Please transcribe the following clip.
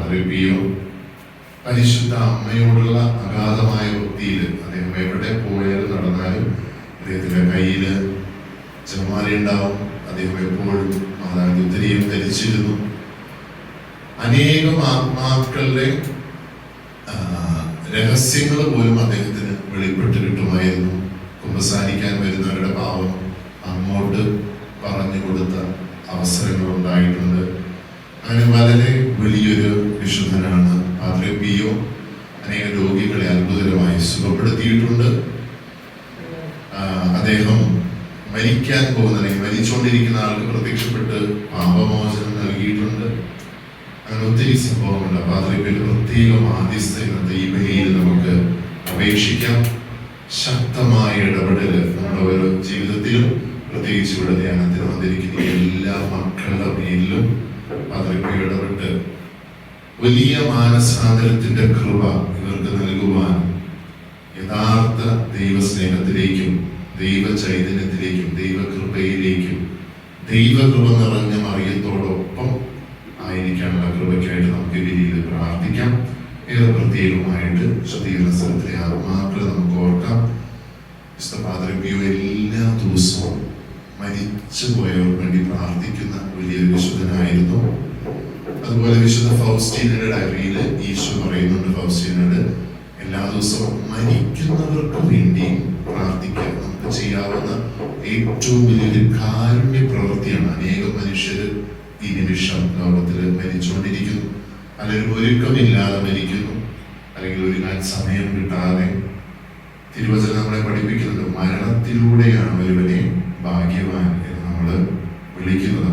പാദ്രി പിയോ പരിശുദ്ധ അമ്മയോടുള്ള അഗാധമായ ഭക്തിയിൽ അദ്ദേഹം എവിടെ പോയാലും നടന്നാലും അദ്ദേഹത്തിന്റെ കയ്യിൽ ജപമാല ഉണ്ടാവും. അദ്ദേഹം എപ്പോഴും മാതാവിന്റെ ഉത്തരീയം ധരിച്ചിരുന്നു. അനേകം ആത്മാക്കളുടെ രഹസ്യങ്ങൾ പോലും അദ്ദേഹത്തിന് വെളിപ്പെട്ട് കിട്ടുമായിരുന്നു. കുമ്പസാരിക്കാൻ വരുന്നവരുടെ പാവം അങ്ങോട്ട് പറഞ്ഞു കൊടുത്ത അവസരങ്ങൾ ഉണ്ടായിട്ടുണ്ട്. അങ്ങനെ വളരെ വലിയൊരു വിശുദ്ധനാണ് പാദ്രി പിയോ. അനേക രോഗികളെ അത്ഭുതകരമായി സുഖപ്പെടുത്തിയിട്ടുണ്ട്. അദ്ദേഹം മരിക്കാൻ പോകുന്ന മരിച്ചുകൊണ്ടിരിക്കുന്ന ആൾക്ക് പ്രത്യക്ഷപ്പെട്ട് പാപമോചനം നൽകിയിട്ടുണ്ട്. അങ്ങനെ ഒത്തിരി സംഭവമുണ്ട്. പാദ്രി പിയോയുടെ പ്രത്യേക മാധ്യസ്ഥ ഇന്നത്തെ ഈ ബലിയിൽ നമുക്ക് അപേക്ഷിക്കാം. ശക്തമായ ഇടപെടൽ നമ്മുടെ ഓരോ ജീവിതത്തിലും, പ്രത്യേകിച്ച് ഇവിടെ ധ്യാനത്തിന് വന്നിരിക്കുന്ന എല്ലാ മക്കളുടെ മേലിലും പാദ്രി പിയോ ഇടപെട്ട് വലിയ മാനസാന്തരത്തിന്റെ കൃപ ഇവർക്ക് നൽകുവാൻ, യഥാർത്ഥ ദൈവസ്നേഹത്തിലേക്കും ദൈവ ചൈതന്യത്തിലേക്കും ദൈവകൃപയിലേക്കും ദൈവകൃപ നിറഞ്ഞ മറിയത്തോടൊപ്പം ആയിരിക്കാനുള്ള കൃപയ്ക്കായിട്ട് നമുക്ക് രീതിയിൽ പ്രാർത്ഥിക്കാം. ഏറെ പ്രത്യേകമായിട്ട് ശുദ്ധീകരണ സ്ഥലത്തിലെ ആത്മാക്കളെ നമുക്ക് ഓർക്കാം. വിശുദ്ധ പാദ്രി പിയോ എല്ലാ ദിവസവും മരിച്ചു പോയവർക്ക് വേണ്ടി പ്രാർത്ഥിക്കുന്ന വലിയൊരു വിശുദ്ധനായിരുന്നു. അതുപോലെ വിശുദ്ധ ഫൗസ്റ്റീനയുടെ ഡയറിയിൽ ഈശോ പറയുന്നുണ്ട്, ഫൗസ്റ്റീനോട് എല്ലാ ദിവസവും മരിക്കുന്നവർക്ക് വേണ്ടി പ്രാർത്ഥിക്കാൻ നമുക്ക് ചെയ്യാവുന്ന ഏറ്റവും വലിയൊരു കാരുണ്യ പ്രവൃത്തിയാണ്. അനേകം മനുഷ്യർ ഈ നിമിഷം ലോകത്തിൽ മരിച്ചുകൊണ്ടിരിക്കുന്നു, അല്ലെങ്കിൽ ഒരുക്കമില്ലാതെ മരിക്കുന്നു, അല്ലെങ്കിൽ ഒരുങ്ങാൻ സമയം കിട്ടാതെ. തിരുവചനം നമ്മളെ പഠിപ്പിക്കുന്നത് മരണത്തിലൂടെയാണ് ഒരുവനെ ഭാഗ്യവാൻ എന്ന് നമ്മൾ വിളിക്കുന്നത്.